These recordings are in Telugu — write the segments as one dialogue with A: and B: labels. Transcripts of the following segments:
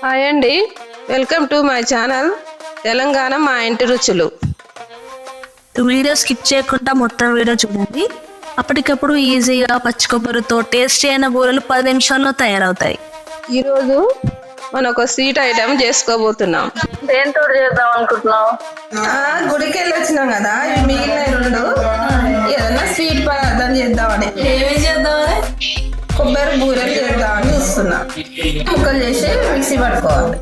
A: హాయ్ అండి, welcome to my channel Telangana మా ఇంటి రుచులు.
B: వీడియో స్కిప్ చేయకుండా మొత్తం వీడియో చూడండి. అప్పటికప్పుడు ఈజీగా పచ్చి కొబ్బరితో టేస్టీ అయిన బూరెలు 10 నిమిషాల్లో తయారవుతాయి.
A: ఈరోజు మనం ఒక స్వీట్ ఐటమ్ చేసుకోబోతున్నాం.
B: దేంతో చేద్దాం అనుకుంటున్నావు?
A: గుడికి వెళ్ళి వచ్చినాం కదా, ఇవి మిగిలిన రెండు ఏదైనా స్వీట్ పదార్థం చేద్దామని.
B: ఏమేం చేద్దామని?
A: కొబ్బరి బూరెలు చేద్దామని చూస్తున్నా. ముక్కలు చేసి మిక్సీ పట్టుకోవాలి.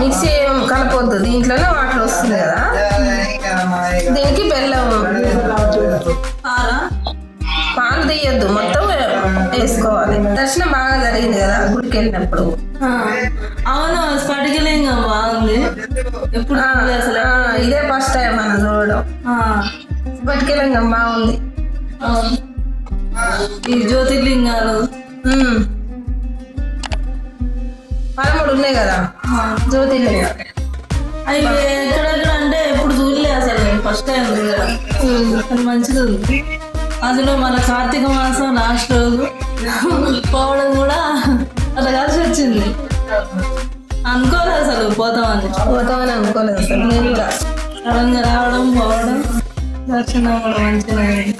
A: మిక్సీ కలపొద్దు, దీంట్లోనే వాటర్ వస్తుంది కదా. దీనికి బెల్లం, పాలు తీయద్దు, మొత్తం వేసుకోవాలి. దర్శనం బాగా జరిగింది కదా గుడికి వెళ్ళినప్పుడు.
B: అవును, స్ఫటికలింగం బాగుంది. ఎప్పుడు అసలు
A: ఇదే ఫస్ట్ టైం మనం చూడడం. స్ఫటికలింగం బాగుంది.
B: ఈ జ్యోతిర్లింగాలు
A: 13 ఉన్నాయి కదా జ్యోతిర్లింగం.
B: అవి ఎక్కడెక్కడ అంటే ఎప్పుడు చూడలే అసలు, ఫస్ట్ టైం చూడడం. అది మంచిగా ఉంది. అందులో మన కార్తీక మాసం లాస్ట్ రోజు పోవడం కూడా అట్లా కలిసి వచ్చింది. అనుకోలేదు అసలు
A: పోతామని అనుకోలేదు అసలు నేను కూడా.
B: సడన్గా రావడం పోవడం దర్శనం కూడా మంచిగా అయింది.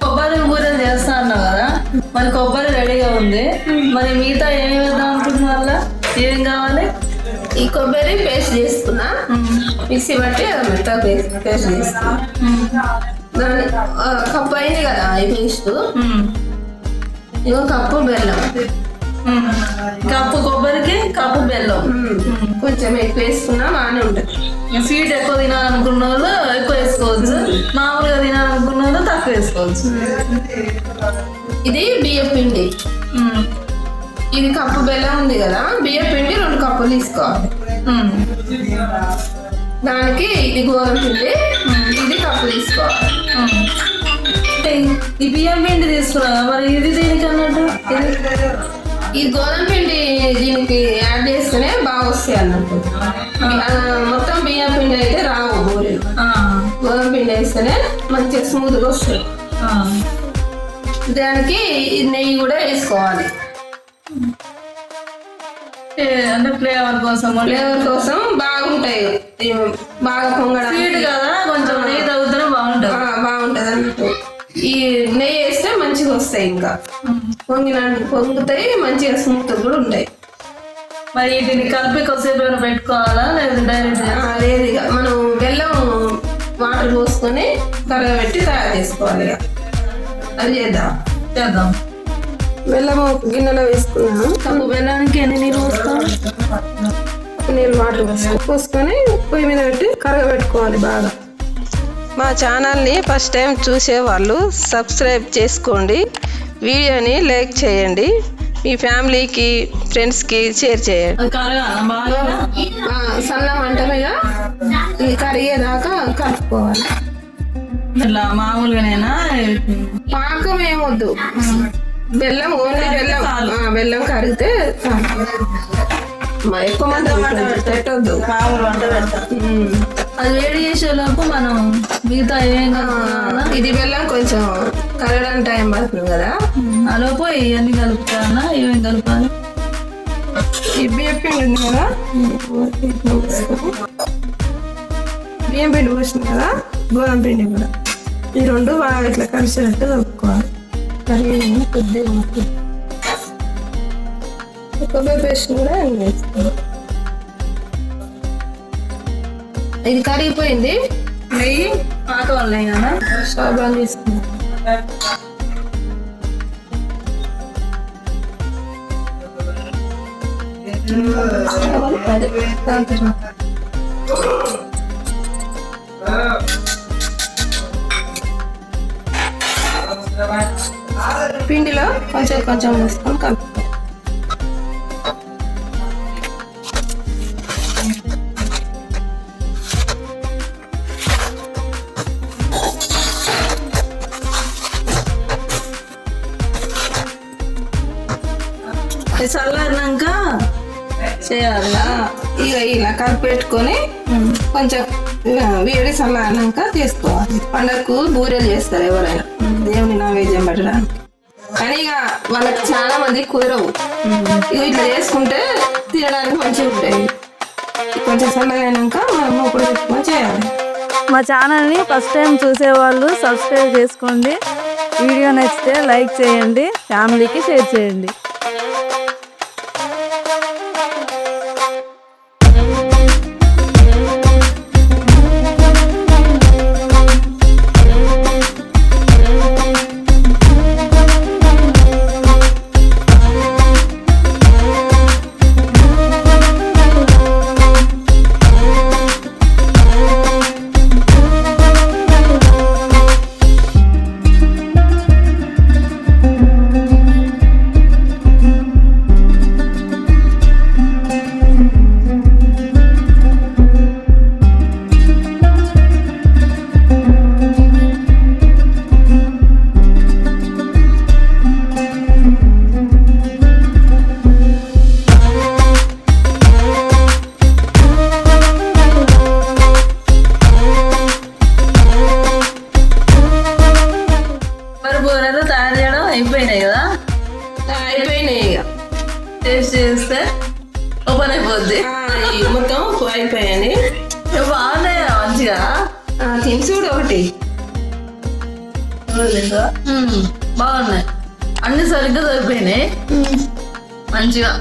B: కొబ్బరి బూరెలు చేస్తా అన్నావు కదా, మరి కొబ్బరి రెడీగా ఉంది. మరి మిగతా ఏం వేద్దాం అనుకుంటున్నా వల్ల ఏం కావాలి?
A: ఈ కొబ్బరి పేస్ట్ చేసుకున్నా, మిక్సీ బట్టి మెత్తగా పేస్ట్ చేసుకున్నా. దాని కప్పు అయింది కదా ఈ పేస్ట్. ఇగో కప్పు బెల్లం,
B: కప్పు కొబ్బరికి కప్పు బెల్లం.
A: కొంచెం ఎక్కువ వేసుకున్నా బాగానే ఉంటుంది.
B: స్వీట్ ఎక్కువ తినాలనుకున్న వాళ్ళు ఎక్కువ వేసుకోవచ్చు, మామూలుగా తినాలనుకున్న వాళ్ళు తక్కువ వేసుకోవచ్చు.
A: ఇది బియ్యం పిండి, ఇది కప్పు బెల్లం ఉంది కదా, బియ్యం పిండి 2 కప్పులు తీసుకోవాలి. దానికి ఇది గోధుమ పిండి, ఇది కప్పు తీసుకోవాలి.
B: ఈ బియ్యం పిండి తీసుకున్నా, మరి ఇది దేనికి అన్నట్టు?
A: ఈ గోధుమ పిండి దీనికి యాడ్ చేస్తేనే బాగా వస్తాయి అన్నట్టు. మొత్తం బియ్యం పిండి అయితే రావు బూరెలు. గోధుమ పిండి వేస్తేనే మంచిగా స్మూత్గా వస్తాయి. దానికి నెయ్యి కూడా వేసుకోవాలి.
B: అంటే ఫ్లేవర్ కోసం
A: బాగుంటాయి. బాగా పొంగడం
B: స్వీట్ కదా, కొంచెం నెయ్యి తగ్గుతూనే
A: బాగుంటది అన్నట్టు. ఈ నెయ్యి వేస్తే మంచిగా వస్తాయి, ఇంకా పొంగుతాయి, మంచిగా స్మూత్ కూడా ఉంటాయి.
B: మరి వీటిని కలిపి కొద్దిసేపు ఏమైనా పెట్టుకోవాలా లేదా డైరెక్ట్?
A: లేదు, ఇక మనం బెల్లం వాటర్ పోసుకొని కరగబెట్టి తయారు చేసుకోవాలి. ఇక అది చేద్దాం. బెల్లం గిన్నెలో వేసుకున్నాను.
B: కప్పు బెల్లానికి ఎన్ని నీళ్ళు పోస్తాం?
A: నీళ్ళు వాటర్ పోసుకొని పొయ్యి మీద పెట్టి కరగబెట్టుకోవాలి బాగా. మా ఛానల్ని ఫస్ట్ టైం చూసేవాళ్ళు సబ్స్క్రైబ్ చేసుకోండి, వీడియోని లైక్ చేయండి, మీ ఫ్యామిలీకి ఫ్రెండ్స్కి షేర్ చేయండి. సన్న మంట మీద ఇది కరిగేదాకా కలుపుకోవాలి.
B: ఇట్లా మామూలుగానేనా?
A: పాకం ఏమొద్దు, బెల్లం ఓన్లీ బెల్లం కరిగితే ఎక్కువ మంట పెట్టద్దు,
B: మామూలు వంట పెడతాం. అది వేడి చేసేలోపు మనం మిగతా ఏం
A: ఇది బెల్లం కొంచెం కరగడానికి టైం పడుతుంది కదా,
B: అలోపు ఇవన్నీ కలుపుతానా? ఏమేమి కలపాలి?
A: ఈ బియ్యం పిండి ఉంది కదా, బియ్యం పిండి పోసింది కదా, గోధుమ పిండి కూడా, ఈ 2 బాగా ఇట్లా కలిసేటట్టు కలుపుకోవాలి. కరిగి కొద్దిగా కొబ్బరి పేస్ట్ కూడా వేసుకోవాలి. ఇది కరిగిపోయింది.
B: నెయ్యి పాకం వల్ల కదా
A: స్టవ్ ఆన్ చేసుకుందాం. పిండిలో కొంచెం వేసుకొని కలుపుకోవాలి.
B: చల్లారినాక చేయాలా?
A: ఇక ఇలా కలిపెట్టుకొని కొంచెం వేడి చల్లారినాక చేసుకోవాలి. పండగకు బూరెలు చేస్తారు ఎవరైనా, దేవుని నైవేద్యం పెట్టడానికి. కానీ ఇక వాళ్ళకి చాలా మంది కుదరవు. ఇక ఇట్లా చేసుకుంటే తినడానికి మంచిగా ఉంటాయి. కొంచెం సన్నగా అయినాక మనం మూకుడు పెట్టుకొని చేయాలి.
B: మా ఛానల్ని ఫస్ట్ టైం చూసేవాళ్ళు సబ్స్క్రైబ్ చేసుకోండి. వీడియో నచ్చితే లైక్ చేయండి, ఫ్యామిలీకి షేర్ చేయండి. తయారు చేయడం అయిపోయినాయి కదా,
A: అయిపోయినాయి. ఇక
B: టేస్ట్ చేస్తే ఓపెన్ అయిపోద్ది.
A: మొత్తం అయిపోయాయి.
B: బాగున్నాయి మంచిగా.
A: తిని చూడు ఒకటి.
B: బాగున్నాయి, అన్ని సరిగ్గా సరిపోయినాయి. మంచిగా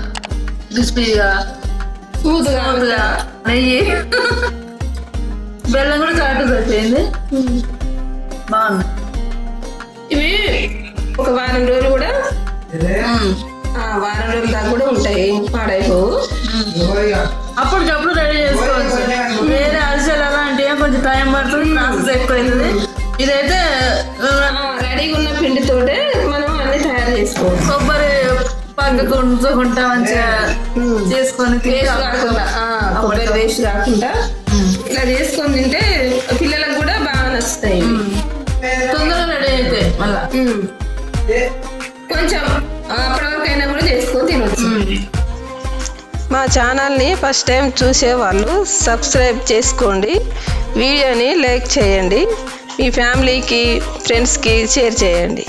B: క్రిస్పీగా
A: స్మూత్గా
B: నెయ్యి బెల్లం కూడా కరెక్ట్ సరిపోయింది. బాగున్నాయి.
A: ఇవి ఒక వారం రోజులు కూడా వారం రోజుల దాకా కూడా ఉంటాయి, పాడైపోవు.
B: అప్పటికప్పుడు రెడీ చేసుకోవచ్చు. వేరే అరిసెలు అలాంటివి కొంచెం టైం పడుతుంది, ప్రాసెస్ ఎక్కువ అవుతుంది. ఇదైతే
A: రెడీగా ఉన్న పిండితోటే మనం అన్ని తయారు చేసుకోవచ్చు.
B: కొబ్బరి పక్కకు ఉంచుకుంటా మంచిగా చేసుకొని
A: వేస్ట్ కాకుండా, కొబ్బరి వేస్ట్ కాకుండా ఇలా చేసుకొని తింటే పిల్లలకు కూడా బాగా నచ్చుతాయి.
B: తొందరగా రెడీ అవుతాయి. మళ్ళా
A: కొంచెం అప్పటివరకైనా కూడా చేసుకొని తినవచ్చు. మా ఛానల్ని ఫస్ట్ టైం చూసేవాళ్ళు సబ్స్క్రైబ్ చేసుకోండి, వీడియోని లైక్ చేయండి, మీ ఫ్యామిలీకి ఫ్రెండ్స్కి షేర్ చేయండి.